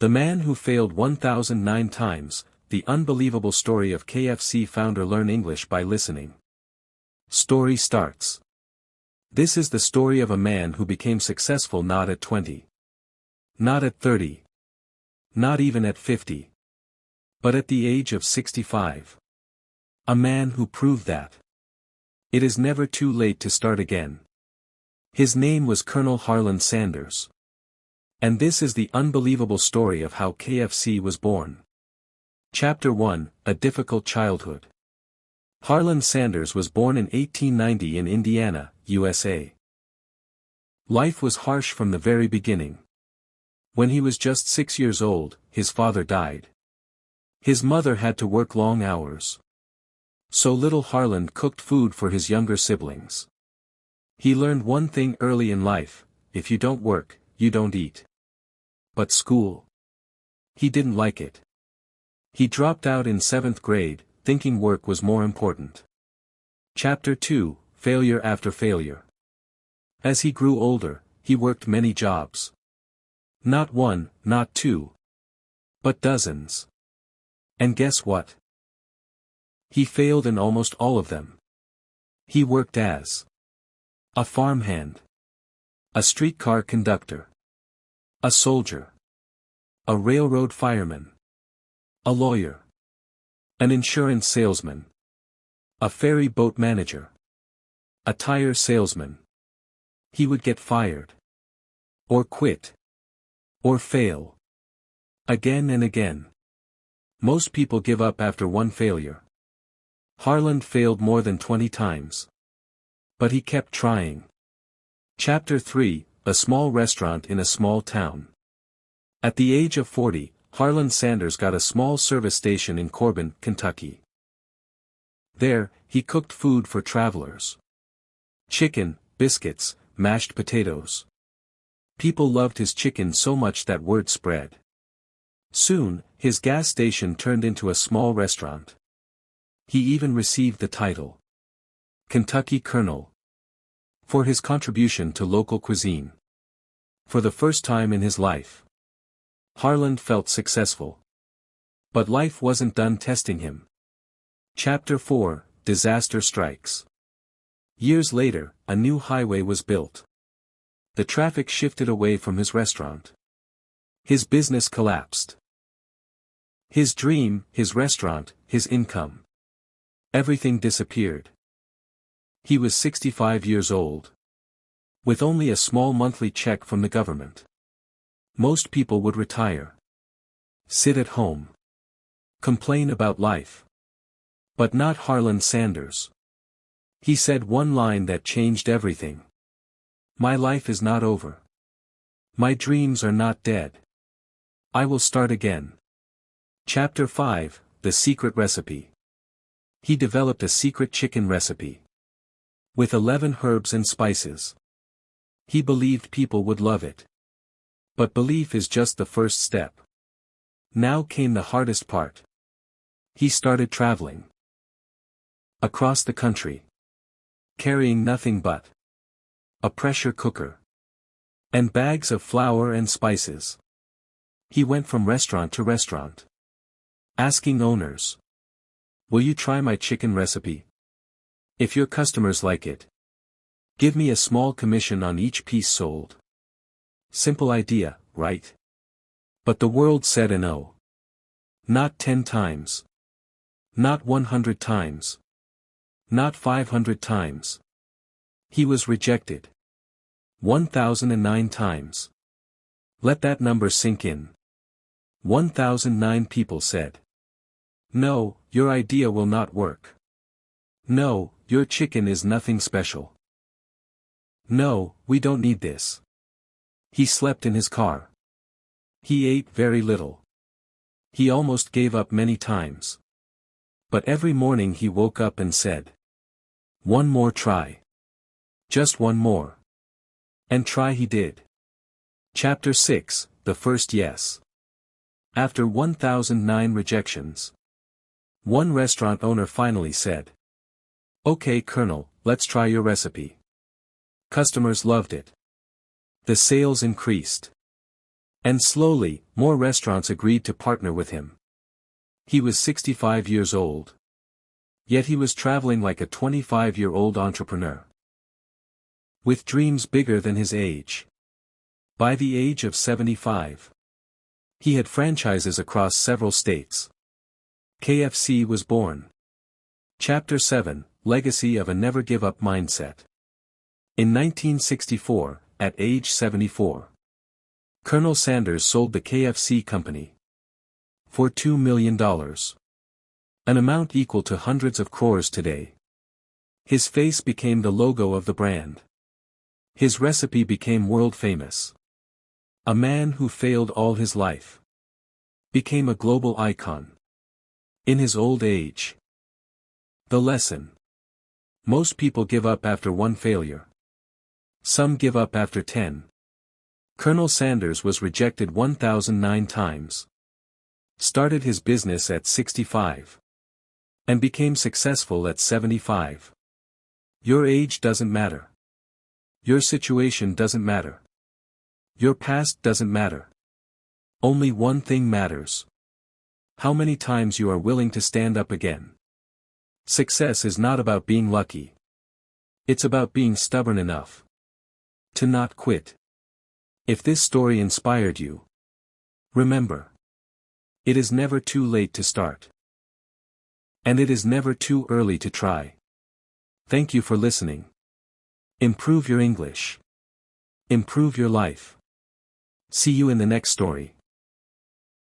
The Man Who Failed 1009 Times, the unbelievable story of KFC founder. Learn English by listening. Story starts. This is the story of a man who became successful not at 20. Not at 30. Not even at 50. But at the age of 65. A man who proved that it is never too late to start again. His name was Colonel Harlan Sanders. And this is the unbelievable story of how KFC was born. Chapter 1, A Difficult Childhood. Harlan Sanders was born in 1890 in Indiana, USA. Life was harsh from the very beginning. When he was just 6 years old, his father died. His mother had to work long hours. So little Harlan cooked food for his younger siblings. He learned one thing early in life: if you don't work, you don't eat. But school? He didn't like it. He dropped out in 7th grade, thinking work was more important. Chapter 2, Failure After Failure. As he grew older, he worked many jobs. Not one, not two. But dozens. And guess what? He failed in almost all of them. He worked as a farmhand, a streetcar conductor, a soldier, a railroad fireman, a lawyer, an insurance salesman, a ferry boat manager, a tire salesman. He would get fired, or quit, or fail, again and again. Most people give up after one failure. Harlan failed more than 20 times. But he kept trying. Chapter 3, A Small Restaurant in a Small Town. At the age of 40, Harlan Sanders got a small service station in Corbin, Kentucky. There, he cooked food for travelers. Chicken, biscuits, mashed potatoes. People loved his chicken so much that word spread. Soon, his gas station turned into a small restaurant. He even received the title Kentucky Colonel for his contribution to local cuisine. For the first time in his life, Harlan felt successful. But life wasn't done testing him. Chapter 4, Disaster Strikes. Years later, a new highway was built. The traffic shifted away from his restaurant. His business collapsed. His dream, his restaurant, his income. Everything disappeared. He was 65 years old. With only a small monthly check from the government. Most people would retire. Sit at home. Complain about life. But not Harlan Sanders. He said one line that changed everything. My life is not over. My dreams are not dead. I will start again. Chapter 5, The Secret Recipe. He developed a secret chicken recipe. With 11 herbs and spices. He believed people would love it. But belief is just the first step. Now came the hardest part. He started traveling. Across the country. Carrying nothing but a pressure cooker. And bags of flour and spices. He went from restaurant to restaurant. Asking owners. Will you try my chicken recipe? If your customers like it, give me a small commission on each piece sold. Simple idea, right? But the world said a no. Not 10 times. Not 100 times. Not 500 times. He was rejected. 1009 times. Let that number sink in. 1009 people said, no, your idea will not work. No, your chicken is nothing special. No, we don't need this. He slept in his car. He ate very little. He almost gave up many times. But every morning he woke up and said, one more try. Just one more. And try he did. Chapter 6, The First Yes. After 1009 rejections, one restaurant owner finally said, okay, Colonel, let's try your recipe. Customers loved it. The sales increased. And slowly, more restaurants agreed to partner with him. He was 65 years old. Yet he was traveling like a 25-year-old entrepreneur. With dreams bigger than his age. By the age of 75. He had franchises across several states. KFC was born. Chapter 7, Legacy of a Never Give Up Mindset. In 1964, at age 74. Colonel Sanders sold the KFC company. For $2 million. An amount equal to hundreds of crores today. His face became the logo of the brand. His recipe became world famous. A man who failed all his life. Became a global icon. In his old age. The lesson. Most people give up after one failure. Some give up after 10. Colonel Sanders was rejected 1,009 times. Started his business at 65. And became successful at 75. Your age doesn't matter. Your situation doesn't matter. Your past doesn't matter. Only one thing matters. How many times you are willing to stand up again. Success is not about being lucky. It's about being stubborn enough to not quit. If this story inspired you, remember. It is never too late to start. And it is never too early to try. Thank you for listening. Improve your English. Improve your life. See you in the next story.